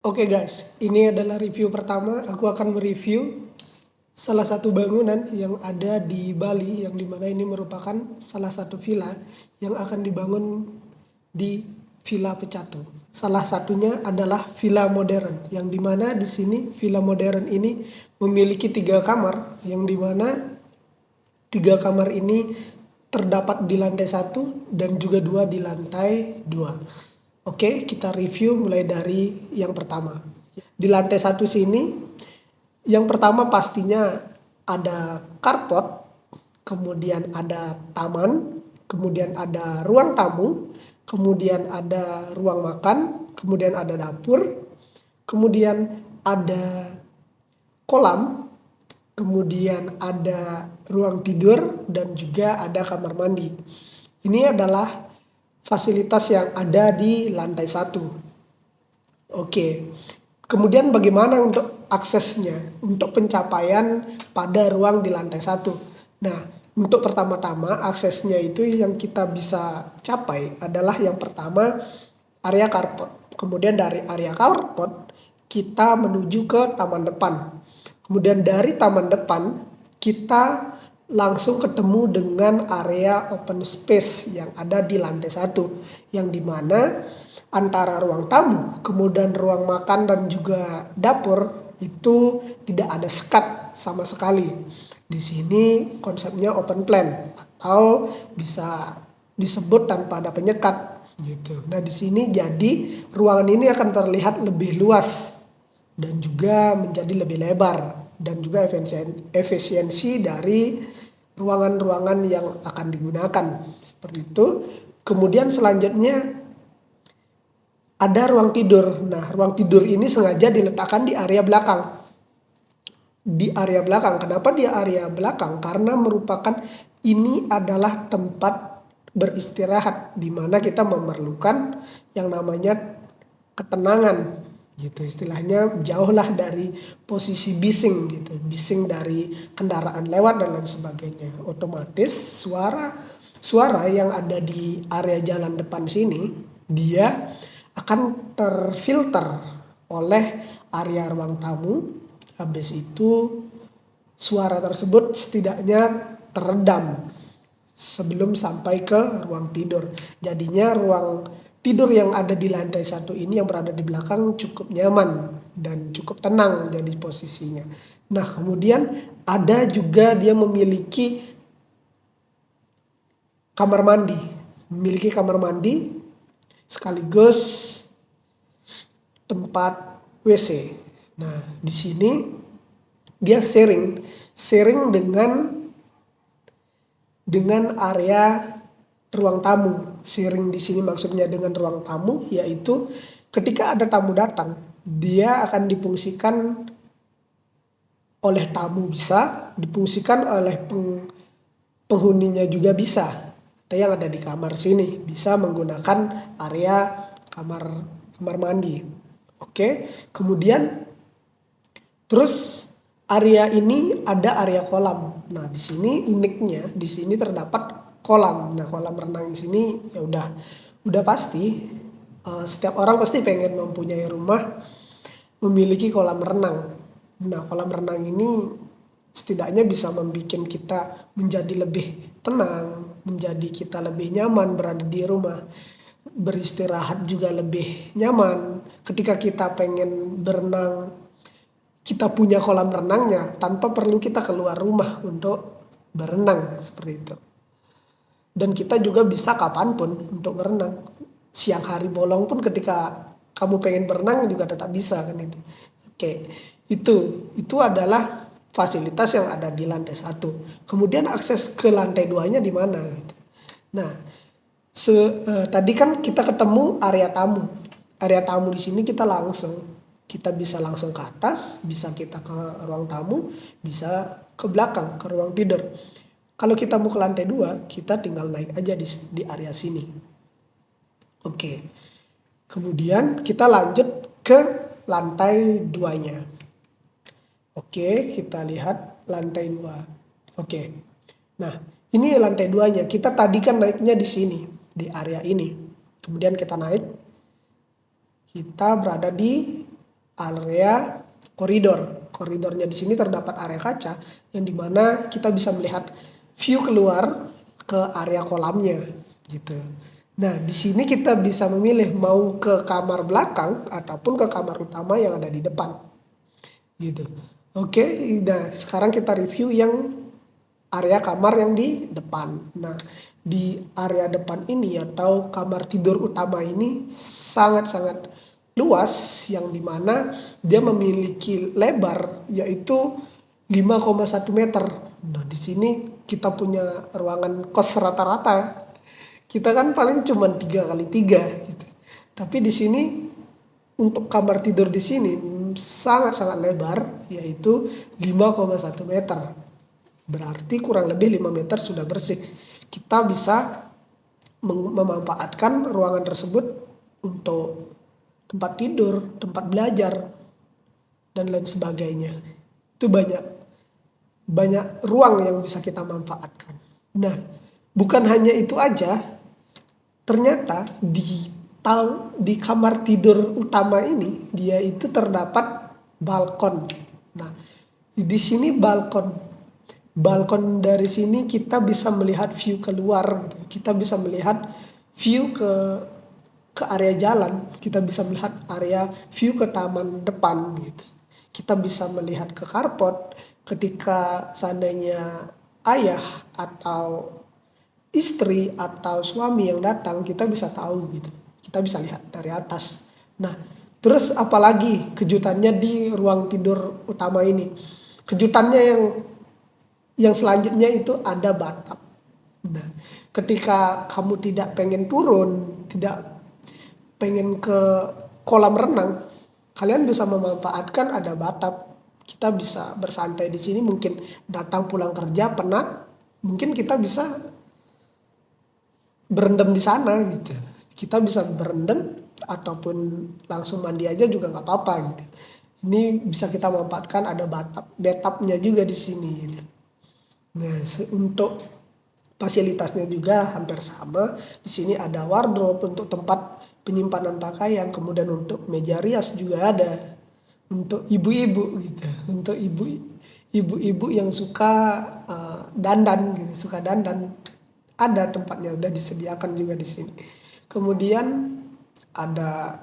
Oke guys, ini adalah review pertama. Aku akan mereview salah satu bangunan yang ada di Bali, yang dimana ini merupakan salah satu villa yang akan dibangun di Villa Pecatu. Salah satunya adalah villa modern, yang dimana di sini villa modern ini memiliki 3 kamar, yang dimana 3 kamar ini terdapat di lantai 1 dan juga 2 di lantai 2. Oke, kita review mulai dari yang pertama. Di lantai 1 sini, yang pertama pastinya ada carport, kemudian ada taman, kemudian ada ruang tamu, kemudian ada ruang makan, kemudian ada dapur, kemudian ada kolam, kemudian ada ruang tidur, dan juga ada kamar mandi. Ini adalah fasilitas yang ada di lantai 1. Oke, kemudian bagaimana untuk aksesnya, untuk pencapaian pada ruang di lantai 1? Nah, untuk pertama-tama aksesnya itu yang kita bisa capai adalah yang pertama area carport. Kemudian dari area carport kita menuju ke taman depan. Kemudian dari taman depan kita langsung ketemu dengan area open space yang ada di lantai 1, yang dimana antara ruang tamu, kemudian ruang makan dan juga dapur itu tidak ada sekat sama sekali. Di sini konsepnya open plan atau bisa disebut tanpa ada penyekat gitu. Nah, di sini jadi ruangan ini akan terlihat lebih luas dan juga menjadi lebih lebar, dan juga efisiensi dari ruangan-ruangan yang akan digunakan seperti itu. Kemudian selanjutnya ada ruang tidur. Nah, ruang tidur ini sengaja diletakkan di area belakang. Di area belakang. Kenapa di area belakang? Karena merupakan ini adalah tempat beristirahat, di mana kita memerlukan yang namanya ketenangan gitu, istilahnya jauhlah dari posisi bising gitu, bising dari kendaraan lewat dan lain sebagainya. Otomatis suara yang ada di area jalan depan sini dia akan terfilter oleh area ruang tamu. Habis itu suara tersebut setidaknya teredam sebelum sampai ke ruang tidur. Jadinya ruang tidur yang ada di lantai 1 ini yang berada di belakang cukup nyaman dan cukup tenang jadi posisinya. Nah, kemudian ada juga dia memiliki kamar mandi. Memiliki kamar mandi sekaligus tempat WC. Nah, di sini dia sharing dengan area ruang tamu. Sharing di sini maksudnya dengan ruang tamu, yaitu ketika ada tamu datang, dia akan difungsikan oleh tamu, bisa difungsikan oleh penghuninya juga bisa. Ada yang ada di kamar sini bisa menggunakan area kamar mandi. Oke, kemudian terus area ini ada area kolam. Nah, di sini uniknya di sini terdapat kolam. Nah, kolam renang di sini ya udah pasti setiap orang pasti pengen mempunyai rumah memiliki kolam renang. Nah, kolam renang ini setidaknya bisa membuat kita menjadi lebih tenang, menjadi kita lebih nyaman berada di rumah. Beristirahat juga lebih nyaman. Ketika kita pengen berenang, kita punya kolam renangnya tanpa perlu kita keluar rumah untuk berenang seperti itu. Dan kita juga bisa kapanpun untuk berenang. Siang hari bolong pun ketika kamu pengen berenang juga tetap bisa kan itu. Oke, itu adalah fasilitas yang ada di lantai 1. Kemudian akses ke lantai 2-nya di mana gitu. Nah, tadi kan kita ketemu area tamu. Area tamu di sini kita bisa langsung ke atas, bisa kita ke ruang tamu, bisa ke belakang, ke ruang tidur. Kalau kita mau ke lantai 2, kita tinggal naik aja di area sini. Oke. Kemudian kita lanjut ke lantai 2-nya. Oke, kita lihat lantai 2. Oke. Nah, ini lantai 2-nya. Kita tadi kan naiknya di sini, di area ini. Kemudian kita naik. Kita berada di area koridor. Koridornya di sini terdapat area kaca yang dimana kita bisa melihat view keluar ke area kolamnya gitu. Nah, di sini kita bisa memilih mau ke kamar belakang ataupun ke kamar utama yang ada di depan gitu. Oke, nah sekarang kita review yang area kamar yang di depan. Nah, di area depan ini atau kamar tidur utama ini sangat-sangat luas yang dimana dia memiliki lebar yaitu 5,1 meter. Nah, di sini kita punya ruangan kos rata-rata. Kita kan paling cuma 3x3 gitu. Tapi di sini untuk kamar tidur di sini sangat-sangat lebar yaitu 5,1 meter. Berarti kurang lebih 5 meter sudah bersih. Kita bisa memanfaatkan ruangan tersebut untuk tempat tidur, tempat belajar, dan lain sebagainya. Itu banyak ruang yang bisa kita manfaatkan. Nah, bukan hanya itu aja, ternyata di kamar tidur utama ini dia itu terdapat balkon. Nah, di sini balkon dari sini kita bisa melihat view keluar gitu. Kita bisa melihat view ke area jalan, kita bisa melihat area view ke taman depan gitu. Kita bisa melihat ke carport ketika seandainya ayah atau istri atau suami yang datang, kita bisa tahu gitu. Kita bisa lihat dari atas. Nah, terus apalagi kejutannya di ruang tidur utama ini? Kejutannya yang selanjutnya itu ada bathtub. Nah, ketika kamu tidak pengen turun, tidak pengen ke kolam renang, kalian bisa memanfaatkan ada bathtub. Kita bisa bersantai di sini, mungkin datang pulang kerja penat, mungkin kita bisa berendam di sana gitu. Kita bisa berendam ataupun langsung mandi aja juga nggak apa-apa gitu. Ini bisa kita manfaatkan ada bathtubnya juga di sini gitu. Nah, untuk fasilitasnya juga hampir sama. Di sini ada wardrobe untuk tempat penyimpanan pakaian, kemudian untuk meja rias juga ada. Untuk ibu-ibu gitu, untuk ibu-ibu yang suka dandan gitu, suka dandan, ada tempatnya udah disediakan juga di sini. Kemudian ada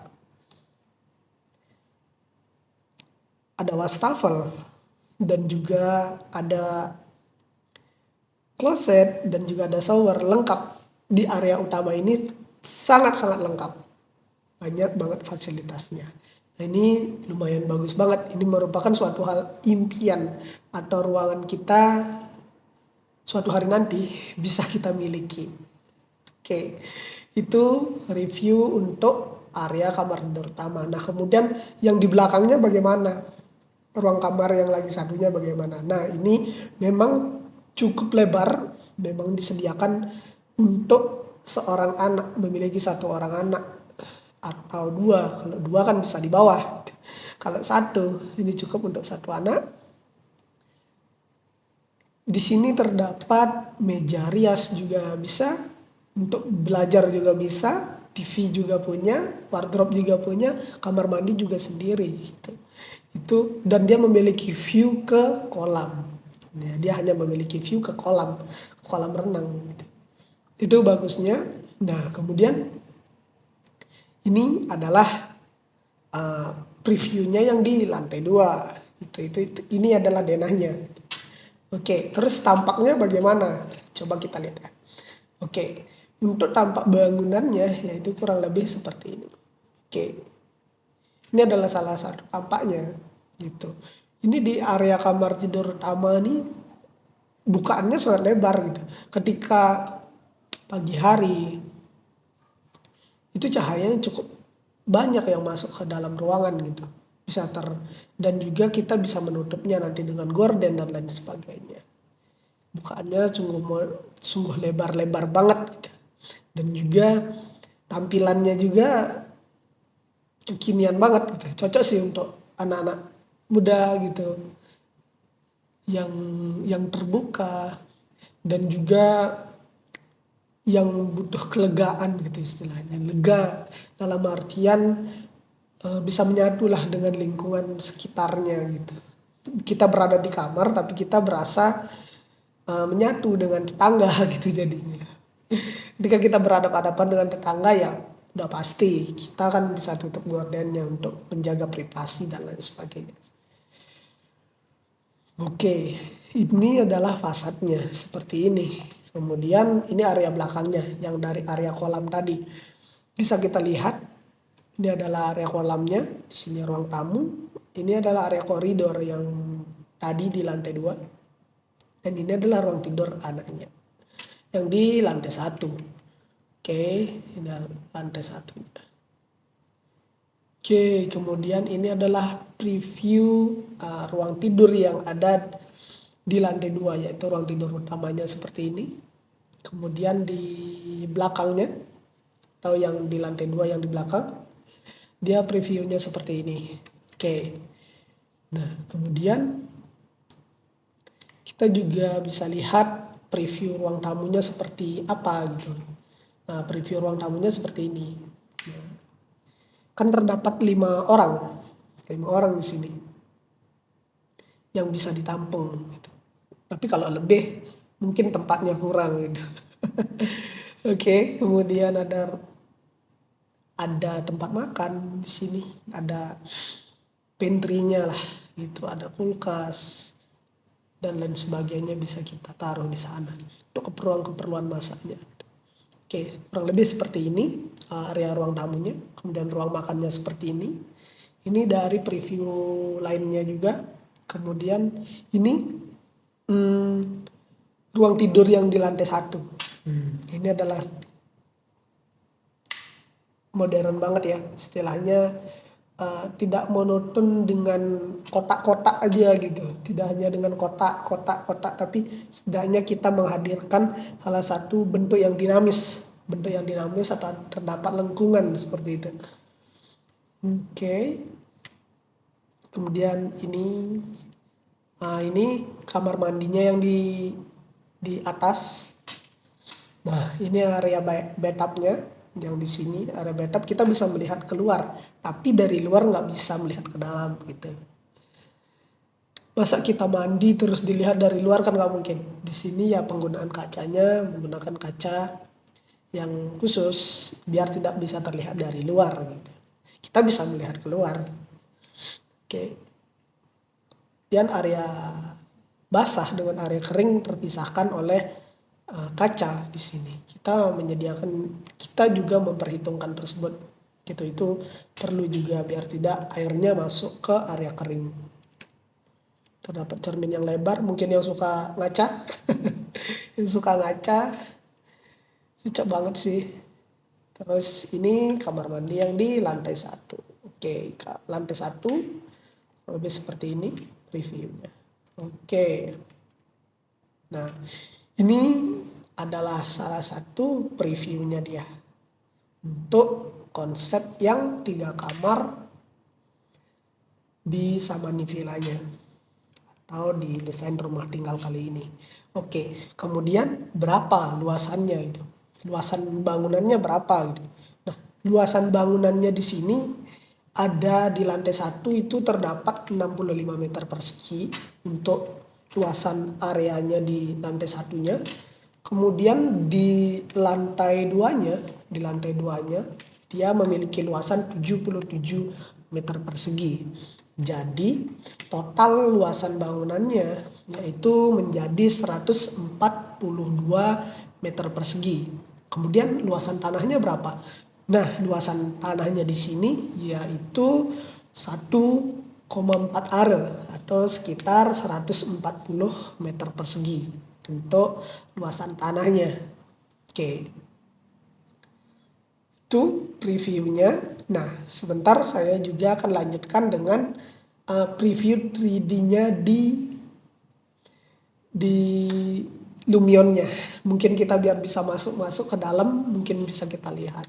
wastafel dan juga ada kloset dan juga ada shower lengkap di area utama ini, sangat-sangat lengkap, banyak banget fasilitasnya. Nah, ini lumayan bagus banget. Ini merupakan suatu hal impian atau ruangan kita suatu hari nanti bisa kita miliki. Oke, itu review untuk area kamar tidur utama. Nah, kemudian yang di belakangnya bagaimana? Ruang kamar yang lagi satunya bagaimana? Nah, ini memang cukup lebar, memang disediakan untuk seorang anak, memiliki satu orang anak atau dua. Kalau dua kan bisa di bawah. Kalau satu, ini cukup untuk satu anak. Di sini terdapat meja rias juga bisa, untuk belajar juga bisa, TV juga punya, wardrobe juga punya, kamar mandi juga sendiri gitu. Itu dan dia memiliki view ke kolam. Ya, dia hanya memiliki view ke kolam renang gitu. Itu bagusnya. Nah, kemudian ini adalah previewnya yang di lantai 2. Itu ini adalah denahnya. Oke, terus tampaknya bagaimana? Coba kita lihat ya. Oke, untuk tampak bangunannya yaitu kurang lebih seperti ini. Oke, ini adalah salah satu tampaknya gitu. Ini di area kamar tidur utama nih bukaannya sangat lebar gitu. Ketika pagi hari itu cahayanya cukup banyak yang masuk ke dalam ruangan gitu. Dan juga kita bisa menutupnya nanti dengan gorden dan lain sebagainya. Bukaannya sungguh lebar-lebar banget gitu. Dan juga tampilannya juga kekinian banget gitu. Cocok sih untuk anak-anak muda gitu. Yang terbuka dan juga yang butuh kelegaan gitu istilahnya. Lega dalam artian bisa menyatulah dengan lingkungan sekitarnya gitu. Kita berada di kamar tapi kita berasa menyatu dengan tetangga gitu jadinya. Ketika kita berhadapan-hadapan dengan tetangga ya udah pasti kita kan bisa tutup gordennya untuk menjaga privasi dan lain sebagainya. Oke, ini adalah fasadnya seperti ini. Kemudian ini area belakangnya yang dari area kolam tadi. Bisa kita lihat, ini adalah area kolamnya, di sini ruang tamu. Ini adalah area koridor yang tadi di lantai 2. Dan ini adalah ruang tidur anaknya yang di lantai 1. Oke, ini lantai 1. Oke, kemudian ini adalah preview ruang tidur yang ada di lantai 2, yaitu ruang tidur utamanya seperti ini. Kemudian di belakangnya, atau yang di lantai 2 yang di belakang, dia previewnya seperti ini. Oke, nah kemudian kita juga bisa lihat preview ruang tamunya seperti apa gitu. Nah, preview ruang tamunya seperti ini. Nah, kan terdapat 5 orang di sini yang bisa ditampung gitu. Tapi kalau lebih mungkin tempatnya kurang gitu. Oke, kemudian ada tempat makan di sini, ada pantry-nya lah gitu, ada kulkas dan lain sebagainya bisa kita taruh di sana untuk keperluan masaknya. Oke, kurang lebih seperti ini area ruang tamunya, kemudian ruang makannya seperti ini. Ini dari preview lainnya juga. Kemudian ini ruang tidur yang di lantai 1. Ini adalah modern banget ya, istilahnya tidak monoton dengan kotak-kotak aja gitu. Tidak hanya dengan kotak, tapi setidaknya kita menghadirkan salah satu bentuk yang dinamis atau terdapat lengkungan seperti itu. Oke. Kemudian ini kamar mandinya yang di atas. Nah, ini area bathtubnya yang di sini, area bathtub kita bisa melihat keluar, tapi dari luar nggak bisa melihat ke dalam gitu. Masa kita mandi terus dilihat dari luar kan nggak mungkin. Di sini ya penggunaan kacanya menggunakan kaca yang khusus biar tidak bisa terlihat dari luar gitu. Kita bisa melihat keluar. Oke. Dan area basah dengan area kering terpisahkan oleh kaca di sini. Kita juga memperhitungkan tersebut. Gitu, itu perlu juga biar tidak airnya masuk ke area kering. Terdapat cermin yang lebar, mungkin yang suka ngaca. Yang suka ngaca, cocok banget sih. Terus ini kamar mandi yang di lantai 1. Oke, lantai 1 lebih seperti ini reviewnya. Oke. Nah, ini adalah salah satu previewnya dia. Untuk konsep yang 3 kamar di Samani Villanya atau di desain rumah tinggal kali ini. Oke, kemudian berapa luasannya itu? Luasan bangunannya berapa gitu. Nah, luasan bangunannya di sini ada di lantai 1 itu terdapat 65 meter persegi untuk luasan areanya di lantai 1-nya. Kemudian di lantai 2-nya, dia memiliki luasan 77 meter persegi. Jadi total luasan bangunannya yaitu menjadi 142 meter persegi. Kemudian luasan tanahnya berapa? Nah, luasan tanahnya di sini yaitu 1,4 are atau sekitar 140 meter persegi untuk luasan tanahnya. Oke. Itu previewnya. Nah, sebentar saya juga akan lanjutkan dengan preview 3D-nya di Lumionnya. Mungkin kita biar bisa masuk ke dalam, mungkin bisa kita lihat.